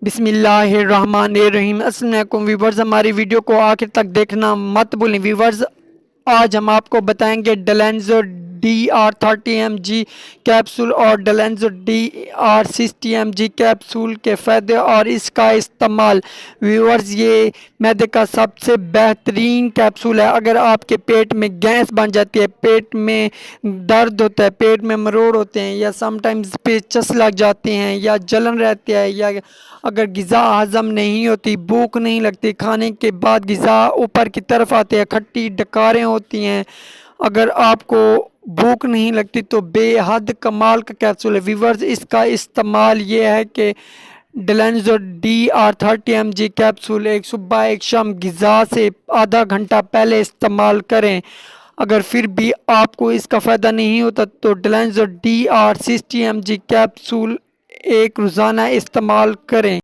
بسم اللہ الرحمن الرحیم۔ السلام علیکم ویورز، ہماری ویڈیو کو آخر تک دیکھنا مت بھولیں ویورز۔ آج ہم آپ کو بتائیں گے ڈلینزو DR30mg کیپسول اور ڈلینزو DR60mg کیپسول کے فائدے اور اس کا استعمال۔ ویورز، یہ معدے کا سب سے بہترین کیپسول ہے۔ اگر آپ کے پیٹ میں گیس بن جاتی ہے، پیٹ میں درد ہوتا ہے، پیٹ میں مروڑ ہوتے ہیں، یا سم ٹائمز پیچس لگ جاتے ہیں، یا جلن رہتی ہے، یا اگر غذا ہضم نہیں ہوتی، بھوک نہیں لگتی، کھانے کے بعد غذا اوپر کی طرف آتے ہیں، کھٹی ڈکاریں ہوتی ہیں، اگر آپ کو بھوک نہیں لگتی تو بے حد کمال کا کیپسول ہے ویورز۔ اس کا استعمال یہ ہے کہ ڈلینزو DR30mg کیپسول ایک صبح ایک شام غذا سے آدھا گھنٹہ پہلے استعمال کریں۔ اگر پھر بھی آپ کو اس کا فائدہ نہیں ہوتا تو ڈلینزو DR60mg کیپسول ایک روزانہ استعمال کریں۔